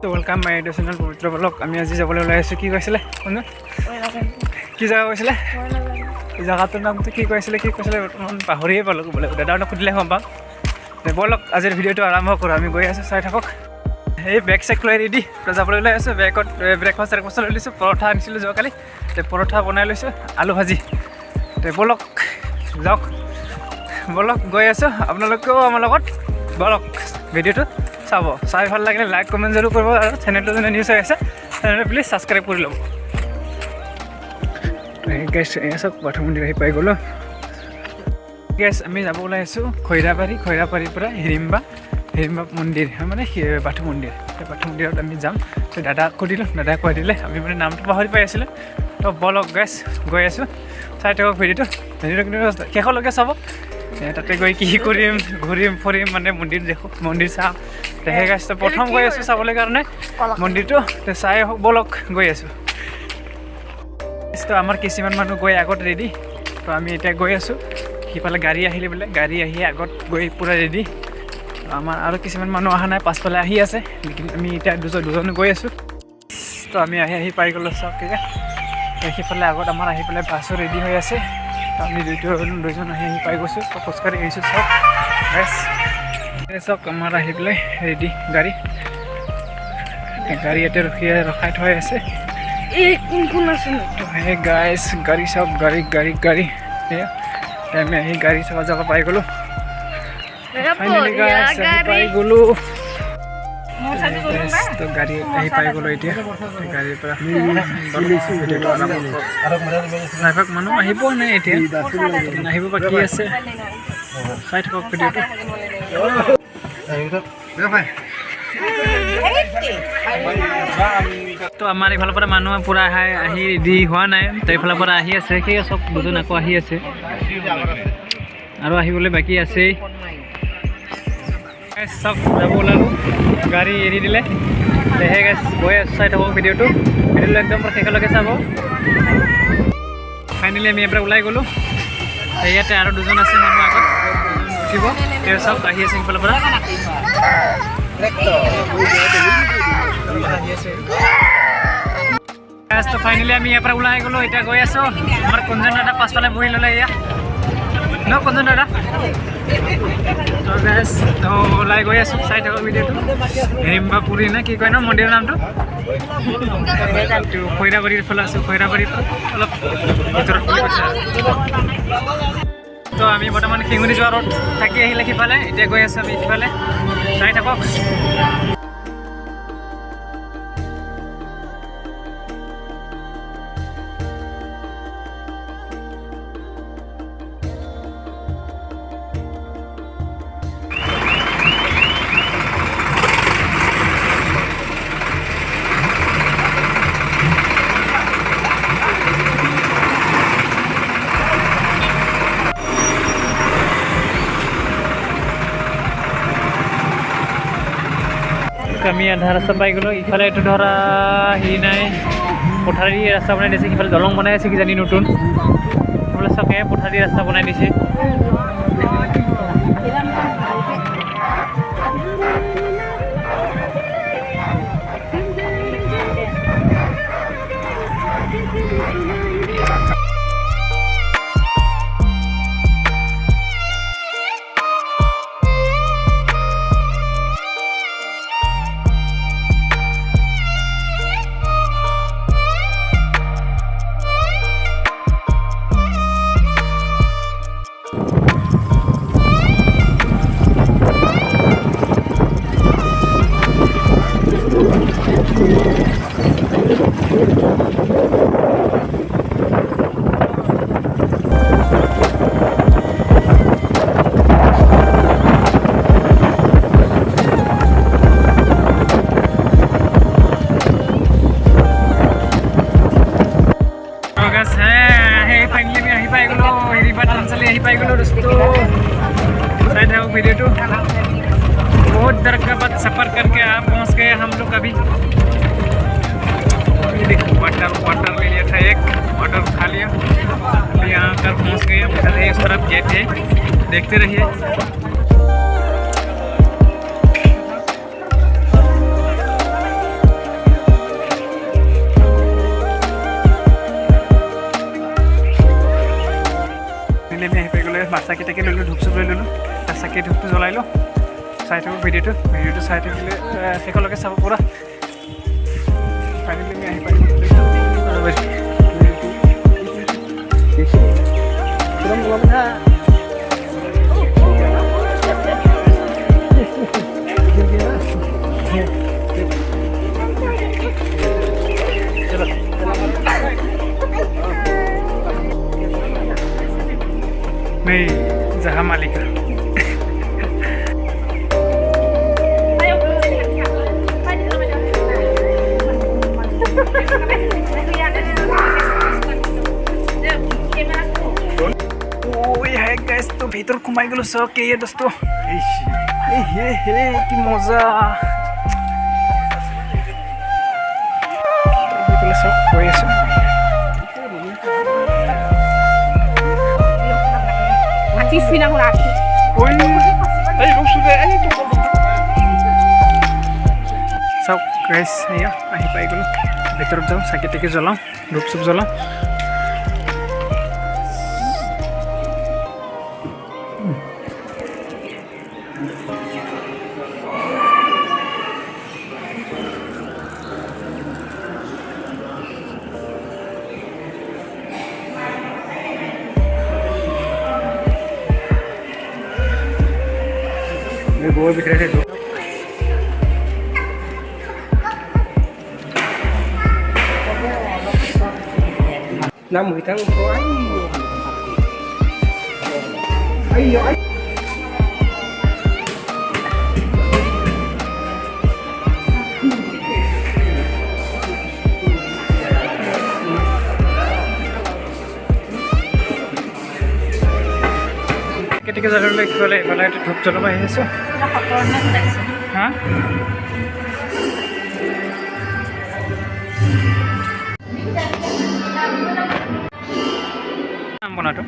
তো welcome my YouTube channel পবিত্ৰ blog. আমি আজি যাবলৈ ওলাই আছোঁ। কি কৈছিলে শুনো? কি জেগা কৈছিলে? জেগাটোৰ নামটো কি কৈছিলে বৰ্তমান পাহৰিয়ে পালোঁ ক'বলৈ। দাদাহঁতক সুধিলে গম পাম। ব'লক আজিৰ ভিডিঅ'টো আৰম্ভ কৰোঁ। আমি গৈ আছোঁ, চাই থাকক। এই বেগ চেক লৈ ৰেডি যাবলৈ ওলাই আছোঁ। বেগত ব্ৰেকফাষ্ট লৈ লৈছোঁ। পৰঠা আনিছিলোঁ যোৱাকালি, পৰঠা বনাই লৈছোঁ, আলু ভাজি। ব'লক যাওক, ব'লক গৈ আছোঁ। আপোনালোকেও আমাৰ লগত ব'লক ভিডিঅ'টো চাব। চাই ভাল লাগিলে লাইক কমেণ্ট জৰুৰ কৰিব, আৰু চেনেলটো যোনে নিউজ হৈ আছে চেনেলটো প্লিজ ছাবস্ক্ৰাইব কৰি ল'ব। গেছ চব বাথৌ মন্দিৰ আহি পাই গ'লোঁ। গেছ আমি যাব ওলাই আছোঁ খৈৰাবাৰীৰ পৰা হিৰিম্বা মন্দিৰ, মানে বাথৌ মন্দিৰ। সেই বাথৌ মন্দিৰত আমি যাম। তো দাদাক সুধিলোঁ, দাদাই কৈ দিলে। আমি মানে নামটো পাহৰি পাই আছিলোঁ। তো ব'লক গেছ গৈ আছোঁ, চাই থাকক ভিডিঅ'টো কিন্তু শেষলৈকে চাব। তাতে গৈ কি কৰিম, ঘূৰিম ফুৰিম, মানে মন্দিৰ দেখোঁ, মন্দিৰ চাম। সেই গাছটো প্ৰথম গৈ আছোঁ চাবলৈ কাৰণে মন্দিৰটো। চাই হওক, ব'লক গৈ আছোঁ। তো আমাৰ কিছুমান মানুহ গৈ আগত ৰেডি। তো আমি এতিয়া গৈ আছোঁ। সিফালে গাড়ী আহিলে বোলে, গাড়ী আহি আগত গৈ পূৰা ৰেডি। আমাৰ আৰু কিছুমান মানুহ অহা নাই, পাছফালে আহি আছে। আমি এতিয়া দুজন গৈ আছোঁ। তো আমি আহি পাই গ'লোঁ চব। সিফালে আগত আমাৰ আহি পেলাই বাছো ৰেডি হৈ আছে। তো আমি দুজন আহি পাই গৈছোঁ। তো খোজকাঢ়ি আহিছোঁ চব। চব আমাৰ আহি পেলাই ৰেডি গাড়ী ইয়াতে ৰখাই থৈ আছে। সেই গাইছ গাড়ী চব গাড়ী আমি আহি গাড়ী চাব যাব পাই গ'লোঁ। ফাইনেলি গাইছ আহি পাই গ'লোঁ। তো গাড়ী আহি পাই গ'লোঁ এতিয়া। গাড়ীৰ পৰা ভিডিঅ'টো আৰম্ভ প্ৰায়ভাগ মানুহ আহিব নাই এতিয়া, আহিব বাকী আছে। চাই থাকক ভিডিঅ'টো। তো আমাৰ এইফালৰ পৰা মানুহ পূৰা আহি ৰেডি হোৱা নাই। তো এইফালৰ পৰা আহি আছে, সেই চব দুজন আকৌ আহি আছে, আৰু আহিবলৈ বাকী আছেই। চব যাব ওলালোঁ, গাড়ী এৰি দিলে। সেই গাছ গৈ আছোঁ, চাই থাকক ভিডিঅ'টো একদম শেষলৈকে চাব। ফাইনেলি আমি ইয়াৰ পৰা ওলাই গ'লোঁ। ইয়াতে আৰু দুজন আছে মানুহ আগত উঠিব। তেওঁ চব আহি আছে সিফালৰ পৰা। তো ফাইনেলি আমি ইয়াৰ পৰা ওলাই গ'লোঁ। এতিয়া গৈ আছোঁ। আমাৰ কোনজন দাদা পাছফালে বহি ল'লে এয়া ন, কোনজন দাদা? তো ওলাই গৈ আছোঁ, চাই থাকক ভিডিঅ'টো। হিৰিম্বা পুৰী নে কি কয় ন মন্দিৰৰ নামটো? খৈৰাবাৰীৰ ফালে আছোঁ, খৈৰাবাৰীৰ অলপ ভিতৰত বুলি কৈছে। তো আমি বৰ্তমান শিঙুৰি যোৱা ৰোড থাকি আহিলে সিফালে, এতিয়া গৈ আছোঁ আমি সিফালে, চাই থাকক। আমি আধা ৰাস্তা পাই গ'লোঁ। ইফালে এইটো ধৰা হেৰি নাই, পথাৰী ৰাস্তা বনাই দিছে। সিফালে দলং বনাই আছে কিজানি নতুন, বোলে চকে পথাৰী ৰাস্তা বনাই দিছে। फाइनली मैं पाई गलो हिरिम्बा थानसाली पाई गलो दोस्तों। शायद है वो वीडियो तो बहुत देर के बाद सफ़र करके आप पहुंच गए हम लोग अभी। देखो वाटर ले लिया था, एक वाटर खा लिया, अभी यहाँ कर पहुंच गए। उधर है उस तरफ गेट है, देखते रहिए। চাকি তাকি লৈ ল'লোঁ, ধূপ চুপ লৈ ল'লোঁ, চাকি ধূপটো জ্বলাই লওঁ, চাই থাকোঁ ভিডিঅ'টো চাই থাকিলে শেষলৈকে চাব পুৰা। ফাইনেলি আমি আহি পাৰিম। Nih, Zaha Malika. Hai guys, tuh ভিতর ঘুমাই গেল সব কে দোস্ত। হে কি মজা। ভিতরে সব হয়ে আছে। Piscina com aqui. Oi. Aí, vamos subir. Aí, tô bom. Sao guys, ayo ahi pai gelo. ভিতর যাও, সাকি থেকে জ্বলাও, ধূপ চুপ জ্বলাও। गोल बिखरे थे दो năm 10 tháng có ấy কেটিকে জ্বলালে ইফালে ইফালে ধূপ জ্বলাব আহি আছোঁ। হা নাম বনাটো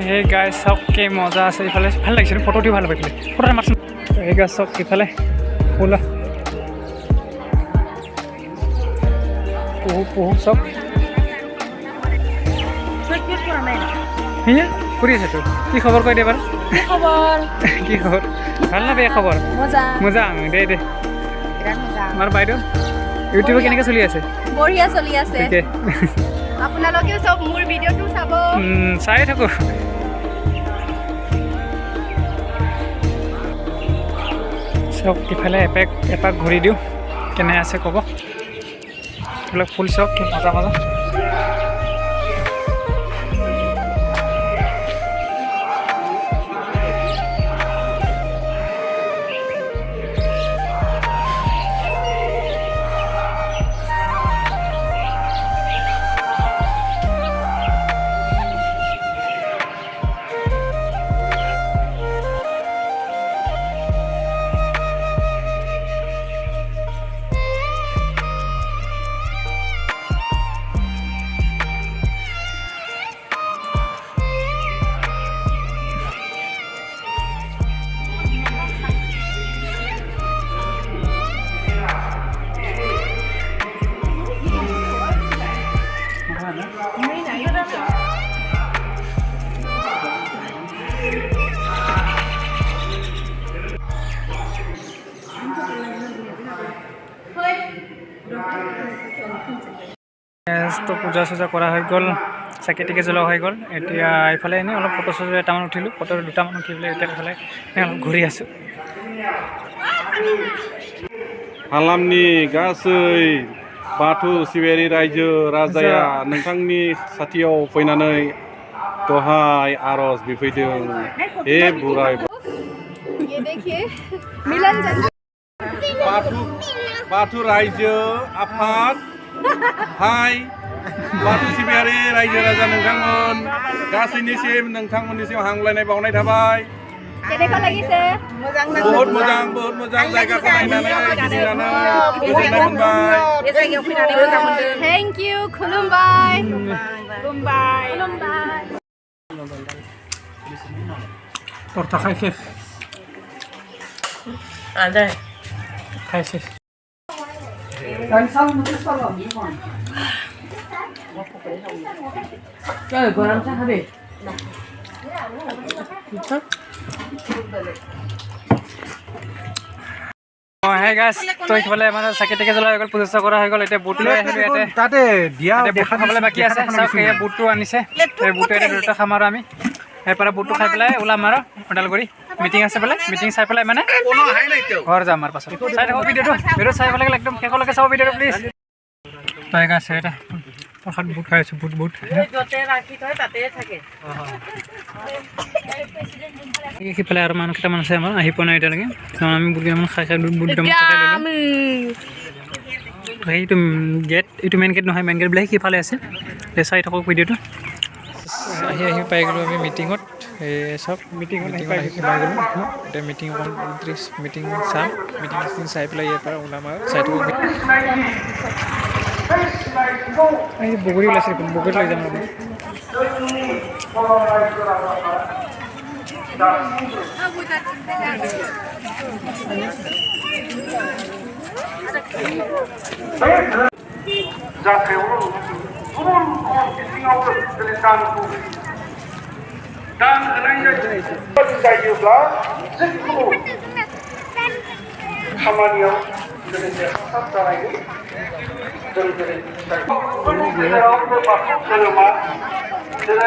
হে গাইজ চাওক কি মজা আছে ইফালে ভাল লাগিছে ফটো উঠি ভাল পাইছিলে ফটো মাৰচোন হে গাইজ চাওক ইফালে ওলা পহু চাওক ফুৰি আছে তোৰ কি খবৰ কৈ দে বাৰু কি খবৰ ভাল না বেয়া খবৰ মজা দে আমাৰ বাইদেউ ইউটিউবে কেনেকৈ চলি আছে বঢ়িয়া চলি আছে আপোনালোকেও চব মোৰ ভিডিঅ'টো চাব চাই থাকোঁ চাওক ইফালে এপাক ঘূৰি দিওঁ কেনে আছে ক'ব এইবিলাক ফুল চাওক কি মজা তো পূজা চূজা কৰা হৈ গ'ল, চাকি তাকি জ্বলোৱা হৈ গ'ল। এতিয়া এইফালে এনেই অলপ ফটো চটো এটামান উঠিলোঁ, ফটো দুটামান উঠি পেলাই এতিয়া এইফালে অলপ ঘূৰি আছোঁ। हालामनि गासै बाथौ सिबियारि रायजो राजाया नोंथांनि साथियाव फैनानै दहाय आर'ज बिफैदों। हे बुराय ये देखिए मिलन बाथौ रायजो आफाद हाय बाथौ सिबियारि रायजो राजा नोंथांमोन गासैनिसिम नोंथांमोननिसिम हामलायनाय बावनाय थाबाय। केनेका লাগিছে बहुत मोजां जायगाखौ नायनानै गिदिंनानै गोजोननाय मोनबाय। बे जायगायाव फैनानै मोजां मोनदों। थेंक इउ खुलुमबाय खुलुमबाय। তৰটা খাই শেষ, आदार খাই শেষ। गरम चा खाबे হে গাইছ, তো এইফালে মানে চাকি তাকি জ্বলোৱা হৈ গ'ল, পূজা চূজা কৰা হৈ গ'ল। এতিয়া বুট লৈ আহিলোঁ ইয়াতে, তাতে দিয়া বুট খাবলৈ বাকী আছে। চাওক এই বুটটো আনিছে, এই বুটটো এতিয়া দুটা খাম আৰু আমি সেইপৰা বুটটো খাই পেলাই ওলাম আৰু ওদালগুৰি মিটিং আছে বোলে। মিটিং চাই পেলাই মানে ঘৰ যাম আৰু পাছত। চাই থাকক ভিডিঅ'টো চাই পেলাই একদম শেষলৈকে চাব ভিডিঅ'টো প্লিজ। তই আছে এটা প্ৰসাদ বুট খাই আছোঁ, বুট যতে ৰাখি থয় তাতে থাকে। সিফালে আৰু মানুহ কেইটামান আছে আমাৰ আহি পোৱা নাই এতিয়ালৈকে। আমি বুট কেইটামান খাই বুট দুটামান খাই ল'লোঁ। সেইটো গেট, এইটো মেইন গেট নহয়, মেইন গেট বোলে সিফালে আছে। চাই থাকক ভিডিঅ'টো। আহি পাই গ'লোঁ আমি মিটিঙত। এই চব মিটিঙত আহি পাই গ'লোঁ। এতিয়া মিটিং মিটিং চাম, মিটিং চাই পেলাই ইয়াৰ পৰা ওলাম আৰু চাই থাকক। এই বগৰী ওলাইছে, বগৰী লৈ যাম আৰু 자세우는 두번 미팅하고 들리산고 단 그나이자 자기가 즉구 가만히요 그런데 샀잖아요 그런데 그런데 그러마 그래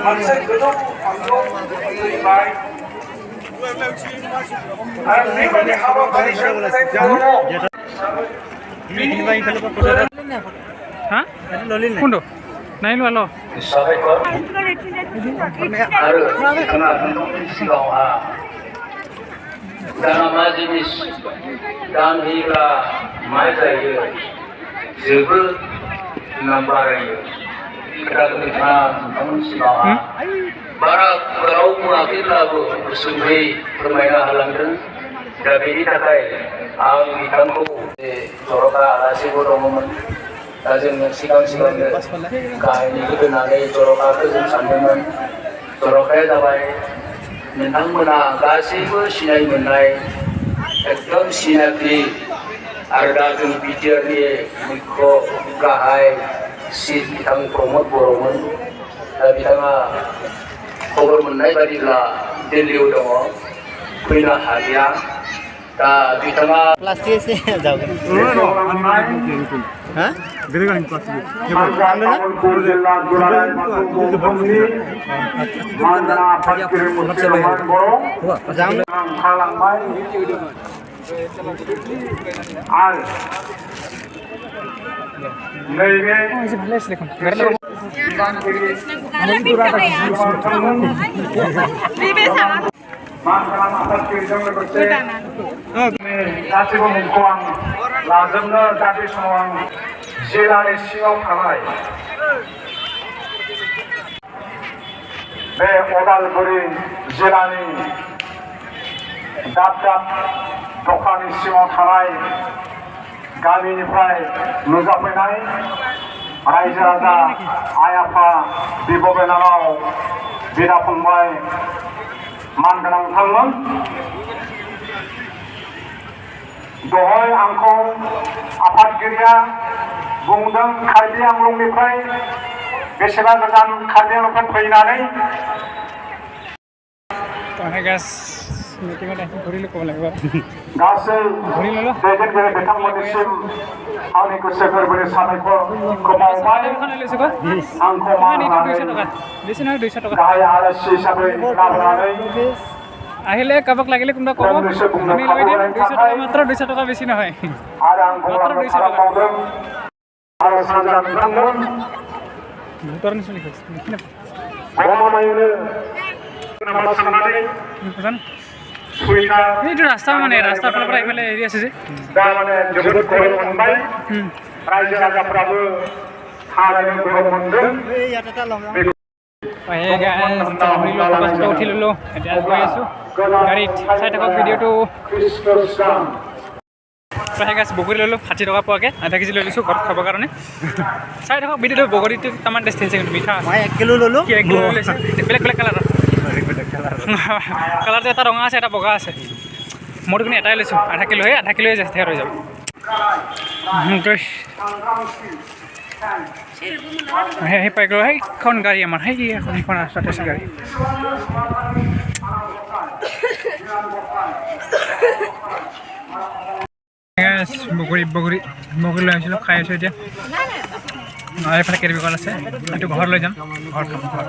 한세 그도 방송 바이 아니 하고 바이 হা কোনটো নাই লোৱা ল मा जिनिस दान होयोब्ला मा जायो जोबोद नाम बारायो खोथाखौ नोंथाङा नोंथांमोननि सिगाङावहा बारा गोलाव बुङाखैब्लाबो गुसुङै फोरमायना होलांदों। दा बेनि थाखाय आं बिथांखौ जर'खा आलासिबो दङमोन। दा जोङो सिगांनो गाहायनिखौ दोननानै जर'खाखौ जों सानदोंमोन। जर'खाया जाबाय नोंथांमोना गासैबो सिनाय मोननाय एकदम सिनाखि आरो दा जों बिटिआरनि मुख्य गाहाय चिफ बिथां प्रमद बर'मोन। दा बिथाङा खबर मोननाय बादिब्ला दिल्लीयाव दङ, फैनो हालिया। दा बिथाङा प्लास्टिक से जाओगे हाँ ভালে আছে দেখোন। गासैबो मुंखौ आं लाजोबनो दा बे समाव आं जिल्लानि सिङाव थानाय बे उदालगुरि जिल्लानि दाब दाब दखाननि सिङाव थानाय गामिनिफ्राय नुजाफैनाय रायजो राजा आइ आफा बिब' बिनानाव बिदा फंबाय मानगोनां नोंथांमोन, दहाय आंखौ आफादगिरिया बुंदों कार्बि आंलंनिफ्राय बेसेबा गोजान कार्बि आंलंनिफ्राय फैनानै तो है गैस মিটিঙত আহি ঘূৰিলোঁ ক'ব লাগিব गासै ঘূৰি ল'লোঁ दैदेनगिरि बिथांमोननिसिम आंनि गोसो गोरबोनि साबायखरखौ बावबाय এখন লৈছোঁ ক आंखौ मान এইটো 200 होनानै টকা বেছি নহয় 200 টকা गाहाय आलासि हिसाबै लाबोनानै আহিলে কাৰোবাক লাগিলে কোনোবা ক'ব আমি লৈ দিম 200 টকা মাত্ৰ 200 টকা বেছি নহয় आरो आं बुंलांनो खालामबावदों आरो सानजा नोंथांमोन ভূতৰ নিচিনা কৈছে गमामायैनो नामा साननानै सुबिदा এইটো ৰাস্তা মানে ৰাস্তাৰ ফালৰ পৰা এইফালে এৰি আছে যে दा माने जोबोद गरम मोनबाय रायजो राजाफ्राबो थारैनो गरम मोनदों উঠি ল'লোঁ এতিয়া গৈ আছোঁ গাড়ীত চাই থাকক ভিডিঅ'টো খ্ৰীষ্টান প্ৰায় গাছ বগৰী ল'লোঁ 60 টকা পোৱাকৈ আধা কেজি লৈ লৈছোঁ ঘৰত খাবৰ কাৰণে চাই থাকক ভিডিঅ'টো বগৰীটো তামান টেষ্ট আছে কিন্তু মিঠা মই 1 কিলো ল'লোঁ কি 1 কিলো লৈছে বেলেগ বেলেগ কালাৰৰ কালাৰটো এটা ৰঙা আছে এটা বগা আছে মোৰতো কিন্তু এটাই লৈছোঁ আধা কিলোহে যাতে হৈ যাব সেই পাই গ'লোঁ সেইখন গাড়ী আমাৰ সেইখন ৰাস্তাতে আছে গাড়ী বগৰী লৈ আহিছিলোঁ খাই আছোঁ এতিয়া এইফালে কেৰিবি কল আছে এইটো ঘৰত লৈ যাম ঘৰত খাম ঘৰত